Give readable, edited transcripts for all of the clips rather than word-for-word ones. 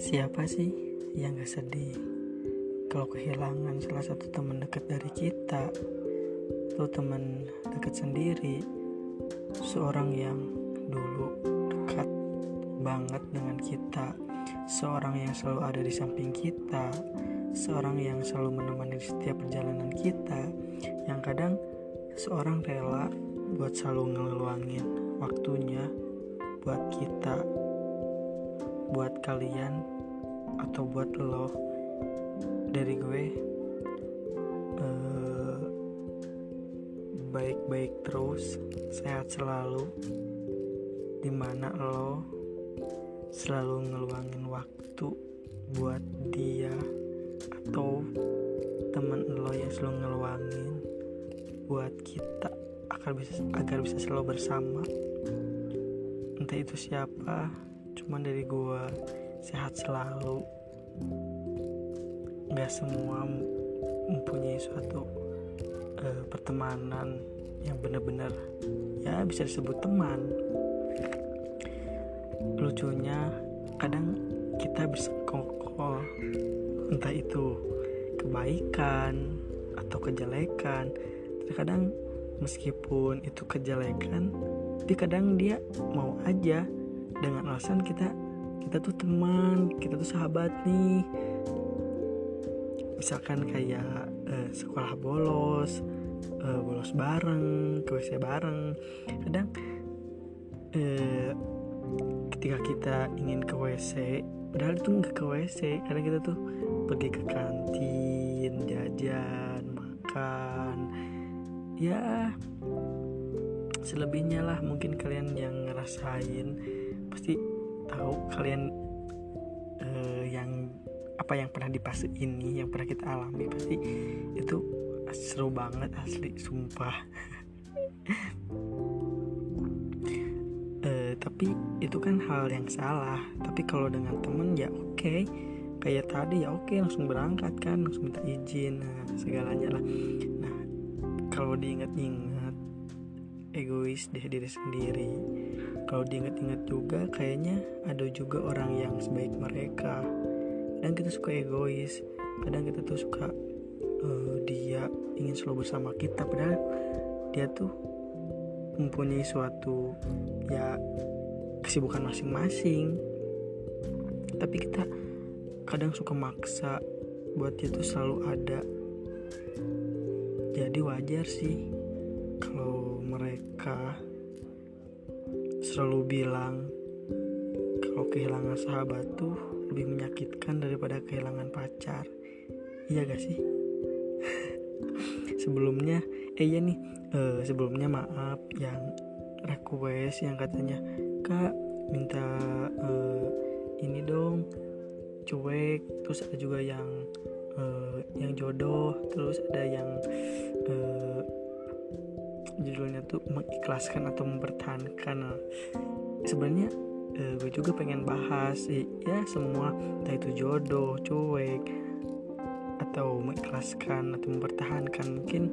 Siapa sih yang gak sedih kalau kehilangan salah satu teman dekat dari kita, atau teman dekat sendiri, seorang yang dulu dekat banget dengan kita, seorang yang selalu ada di samping kita, seorang yang selalu menemani di setiap perjalanan kita, yang kadang seorang rela buat selalu ngeluangin waktunya buat kita, buat kalian, atau buat lo. Dari gue, baik-baik terus, sehat selalu, dimana lo selalu ngeluangin waktu buat dia, atau teman lo yang selalu ngeluangin buat kita agar bisa selalu bersama. Entah itu siapa, cuman dari gue, sehat selalu. Gak semua mempunyai suatu pertemanan yang benar-benar ya bisa disebut teman. Lucunya kadang kita bersekongkol, entah itu kebaikan atau kejelekan. Terkadang meskipun itu kejelekan, tapi kadang dia mau aja dengan alasan kita tuh teman, kita tuh sahabat nih. Misalkan kayak sekolah bolos bareng, ke WC bareng. Kadang ketika kita ingin ke WC, padahal itu nggak ke WC, kadang kita tuh pergi ke kantin, jajan, makan. Ya selebihnya lah, mungkin kalian yang ngerasain pasti tahu, kalian yang pernah di fase ini, yang pernah kita alami, pasti itu seru banget asli, sumpah. Tapi itu kan hal yang salah. Tapi kalau dengan temen ya oke. Kayak tadi ya oke, langsung berangkat kan, langsung minta izin, segalanya lah. Nah, kalau diingat-ingat, egois diri sendiri. Kalau diingat-ingat juga, kayaknya ada juga orang yang sebaik mereka. Kadang kita suka egois, kadang kita tuh suka dia ingin selalu bersama kita, padahal dia tuh mempunyai suatu ya kesibukan masing-masing. Tapi kita kadang suka maksa buat dia tuh selalu ada. Jadi wajar sih kalau mereka selalu bilang kalau kehilangan sahabat tuh lebih menyakitkan daripada kehilangan pacar. Iya gak sih? Sebelumnya maaf yang request yang katanya, Kak minta ini dong, cuek. Terus ada juga yang jodoh. Terus ada yang judulnya tuh mengikhlaskan atau mempertahankan. Sebenarnya gue juga pengen bahas ya semua, entah itu jodoh, cuek, atau mengikhlaskan atau mempertahankan. Mungkin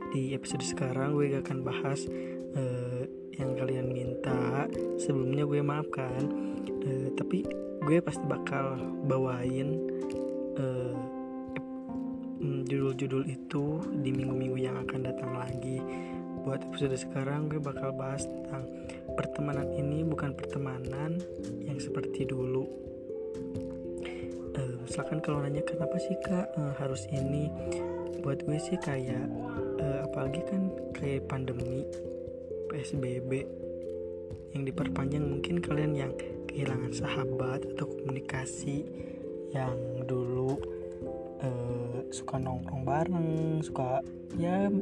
di episode sekarang gue gak akan bahas yang kalian minta. Sebelumnya gue maafkan, tapi gue pasti bakal bawain judul-judul itu di minggu-minggu yang akan datang lagi. Buat episode sekarang gue bakal bahas tentang pertemanan ini bukan pertemanan yang seperti dulu. Misalkan kalau nanya kenapa sih Kak harus ini, buat gue sih kayak apalagi kan kayak pandemi PSBB yang diperpanjang, mungkin kalian yang kehilangan sahabat atau komunikasi yang dulu suka nongkrong bareng, suka ya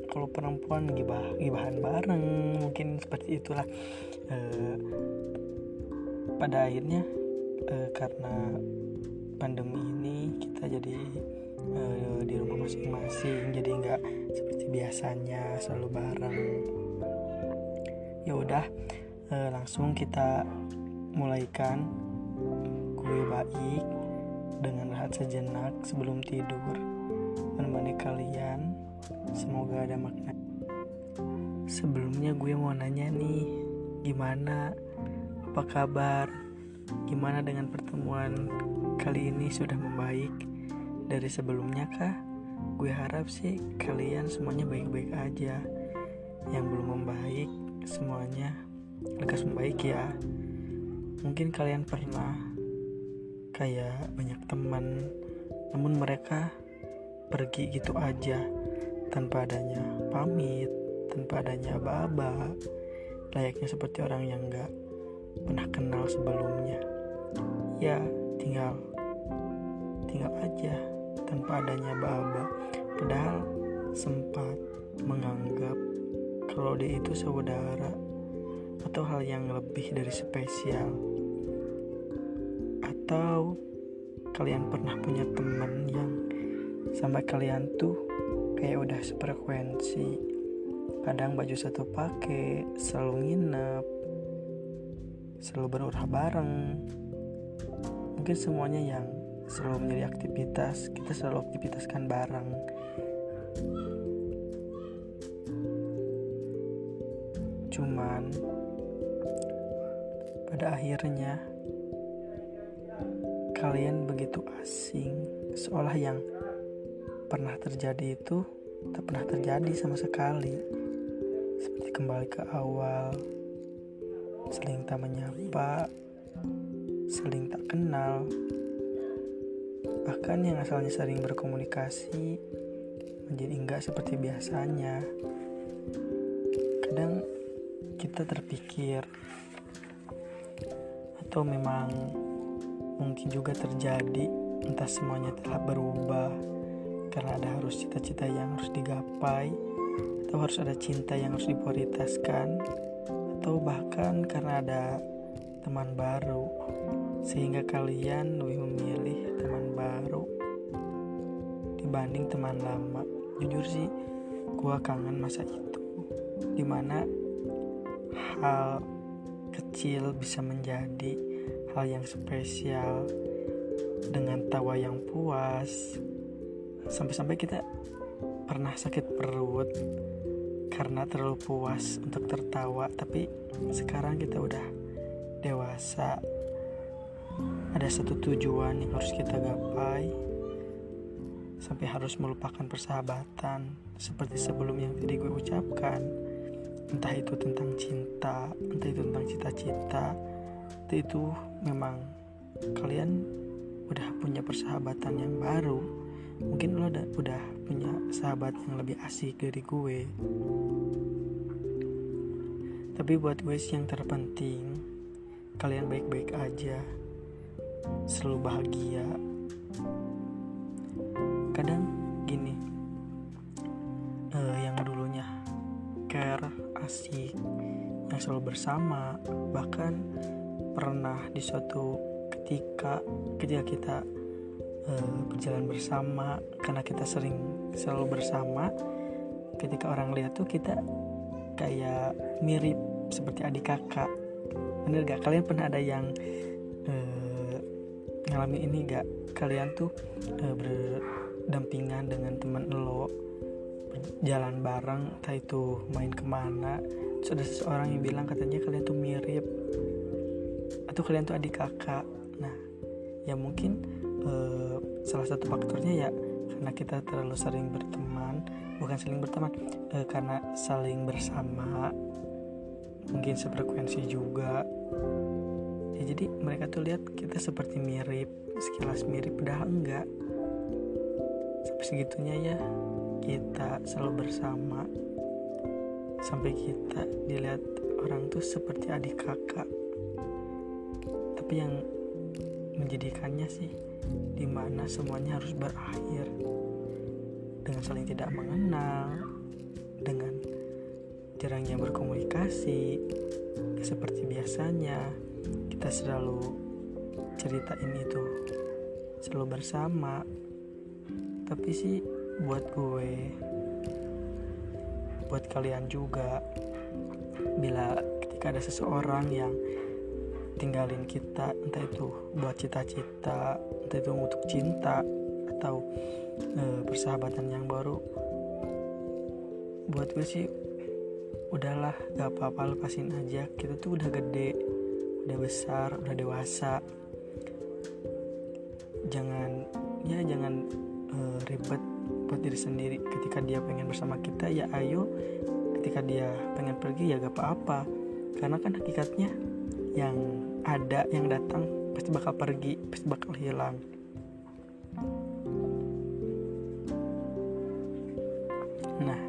kalau perempuan gibahan bareng, mungkin seperti itulah. Pada akhirnya karena pandemi ini kita jadi di rumah masing-masing, jadi nggak seperti biasanya selalu bareng. Ya udah, langsung kita mulaikan. Gue baik dengan rehat sejenak sebelum tidur, menemani kalian. Semoga ada makna. Sebelumnya gue mau nanya nih, gimana? Apa kabar? Gimana dengan pertemuan kali ini, sudah membaik dari sebelumnya kah? Gue harap sih kalian semuanya baik-baik aja. Yang belum membaik semuanya lekas membaik ya. Mungkin kalian pernah kayak banyak teman, namun mereka pergi gitu aja tanpa adanya pamit, tanpa adanya aba-aba, layaknya seperti orang yang gak pernah kenal sebelumnya. Ya tinggal aja tanpa adanya aba-aba, padahal sempat menganggap kalau dia itu saudara atau hal yang lebih dari spesial. Atau kalian pernah punya teman yang sampai kalian tuh kayak udah sefrekuensi, kadang baju satu pakai, selalu nginep, selalu berurah bareng. Mungkin semuanya yang selalu menjadi aktivitas, kita selalu aktivitaskan bareng. Cuman pada akhirnya kalian begitu asing, seolah yang pernah terjadi itu tak pernah terjadi sama sekali. Seperti kembali ke awal, saling tak menyapa, saling tak kenal. Bahkan yang asalnya sering berkomunikasi menjadi enggak seperti biasanya. Kadang kita terpikir, atau memang mungkin juga terjadi, entah semuanya telah berubah karena ada harus cita-cita yang harus digapai, atau harus ada cinta yang harus diprioritaskan, atau bahkan karena ada teman baru sehingga kalian lebih memilih teman baru dibanding teman lama. Jujur sih, gua kangen masa itu, dimana hal kecil bisa menjadi hal yang spesial dengan tawa yang puas. Sampai-sampai kita pernah sakit perut karena terlalu puas untuk tertawa. Tapi sekarang kita udah dewasa, ada satu tujuan yang harus kita gapai, sampai harus melupakan persahabatan seperti sebelum yang tadi gue ucapkan. Entah itu tentang cinta, entah itu tentang cita-cita, entah itu memang kalian udah punya persahabatan yang baru. Mungkin lo udah punya sahabat yang lebih asik dari gue. Tapi buat gue sih yang terpenting, kalian baik-baik aja, selalu bahagia. Kadang gini, yang dulunya care, asik, yang selalu bersama, bahkan pernah di suatu ketika kita berjalan bersama, karena kita selalu bersama, ketika orang lihat tuh kita kayak mirip seperti adik kakak. Bener gak? Kalian pernah ada yang ngalamin ini gak? Kalian tuh berdampingan dengan teman lo, jalan bareng, entah itu main kemana, terus ada seseorang yang bilang katanya kalian tuh mirip, atau kalian tuh adik kakak. Nah, ya mungkin salah satu faktornya ya karena kita terlalu sering berteman, bukan saling berteman, karena saling bersama, mungkin sefrekuensi juga ya. Jadi mereka tuh lihat kita seperti mirip, sekilas mirip, padahal enggak. Sampai segitunya ya kita selalu bersama, sampai kita dilihat orang tuh seperti adik kakak. Tapi yang menjadikannya sih, dimana semuanya harus berakhir dengan saling tidak mengenal, dengan jarangnya berkomunikasi. Seperti biasanya kita selalu ceritain itu, selalu bersama. Tapi sih buat gue, buat kalian juga, bila ketika ada seseorang yang tinggalin kita, entah itu buat cita-cita, entah itu untuk cinta atau persahabatan yang baru, buat gue sih udahlah, gak apa-apa, lepasin aja. Kita tuh udah gede, udah besar, udah dewasa. Jangan ribet buat diri sendiri. Ketika dia pengen bersama kita ya ayo, ketika dia pengen pergi ya gak apa-apa, karena kan hakikatnya yang ada, yang datang pasti bakal pergi, pasti bakal hilang. Nah,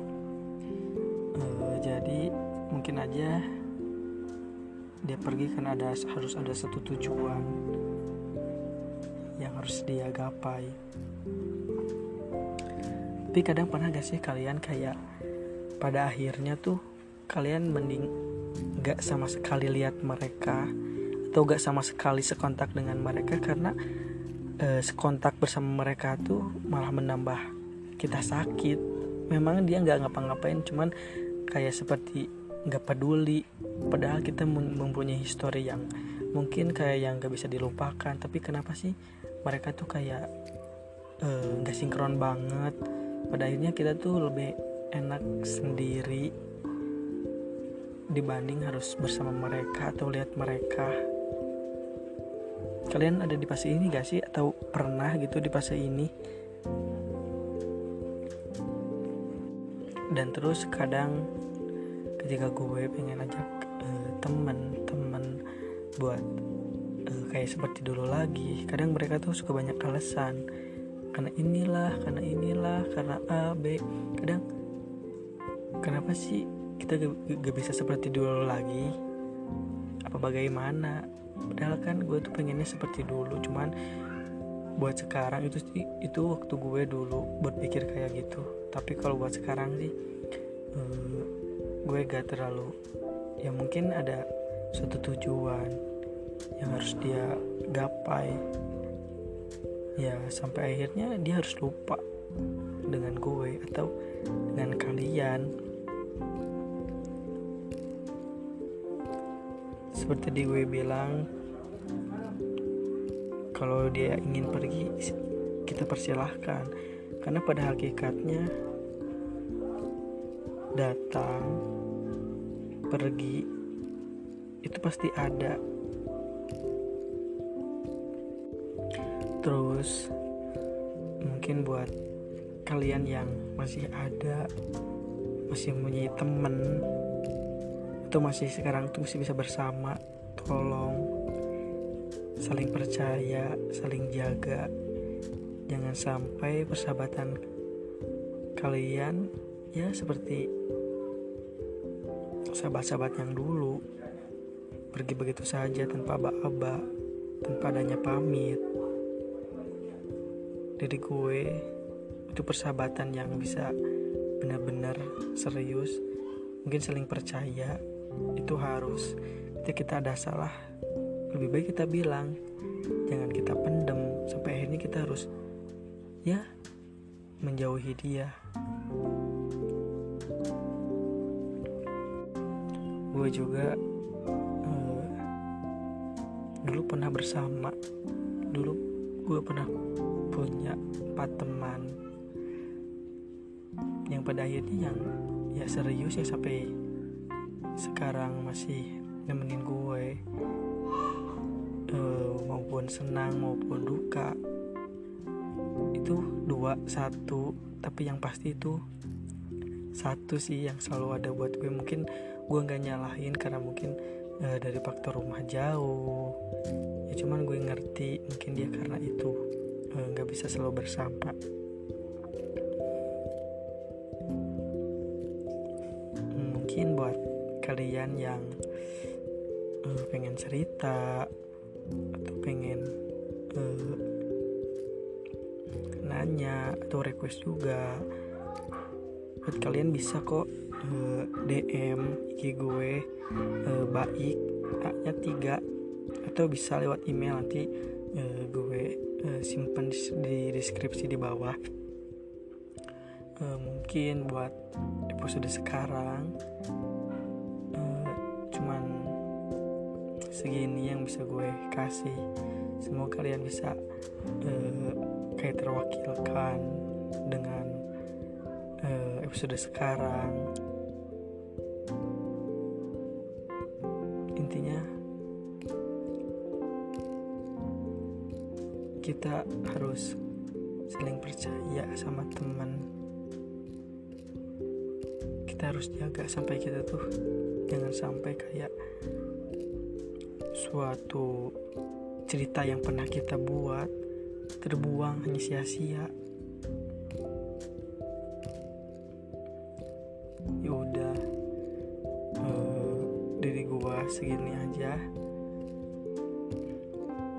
jadi mungkin aja dia pergi karena harus ada satu tujuan yang harus dia gapai. Tapi kadang pernah gak sih kalian kayak pada akhirnya tuh kalian mending gak sama sekali lihat mereka, atau gak sama sekali sekontak dengan mereka, karena sekontak bersama mereka tuh malah menambah kita sakit. Memang dia gak ngapa-ngapain, cuman kayak seperti gak peduli, padahal kita mempunyai histori yang mungkin kayak yang gak bisa dilupakan. Tapi kenapa sih mereka tuh kayak gak sinkron banget. Pada akhirnya kita tuh lebih enak sendiri dibanding harus bersama mereka atau lihat mereka. Kalian ada di fase ini gak sih? Atau pernah gitu di fase ini? Dan terus kadang ketika gue pengen ajak teman-teman buat kayak seperti dulu lagi, kadang mereka tuh suka banyak alasan. Karena inilah, karena A, B. Kadang kenapa sih kita gak bisa seperti dulu lagi? Apa bagaimana? Padahal kan gue tuh pengennya seperti dulu. Cuman buat sekarang itu waktu gue dulu berpikir kayak gitu. Tapi kalau buat sekarang sih gue gak terlalu, ya mungkin ada suatu tujuan yang harus dia gapai. Ya sampai akhirnya dia harus lupa dengan gue atau dengan kalian. Seperti di gue bilang, kalau dia ingin pergi kita persilahkan, karena pada hakikatnya datang pergi itu pasti ada. Terus mungkin buat kalian yang masih ada, masih mempunyai temen, atau masih sekarang tuh masih bisa bersama, tolong saling percaya, saling jaga. Jangan sampai persahabatan kalian ya seperti sahabat-sahabat yang dulu, pergi begitu saja tanpa aba-aba, tanpa adanya pamit. Dari gue itu persahabatan yang bisa benar-benar serius, mungkin saling percaya. Itu harus, ketika kita ada salah lebih baik kita bilang, jangan kita pendem sampai akhirnya kita harus ya menjauhi dia. Gue juga dulu pernah bersama, dulu gue pernah punya 4 teman yang pada akhirnya yang ya serius, yang sampai sekarang masih nemenin gue maupun senang maupun duka. Itu 2, 1, tapi yang pasti itu 1 sih yang selalu ada buat gue. Mungkin gue gak nyalahin karena mungkin dari faktor rumah jauh ya, cuman gue ngerti mungkin dia karena itu gak bisa selalu bersama. Mungkin buat kalian yang pengen cerita atau pengen nanya atau request juga, buat kalian bisa kok DM IG gue baik A-nya 3, atau bisa lewat email, nanti gue simpen di deskripsi di bawah. Mungkin buat episode sekarang cuman segini yang bisa gue kasih. Semoga kalian bisa kayak terwakilkan dengan episode sekarang. Intinya kita harus saling percaya sama teman. Kita harus jaga sampai kita tuh jangan sampai kayak suatu cerita yang pernah kita buat terbuang hanya sia-sia. Ya udah, dari gua segini aja.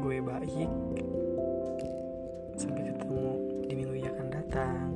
Gue baik. Sampai ketemu di minggu yang akan datang.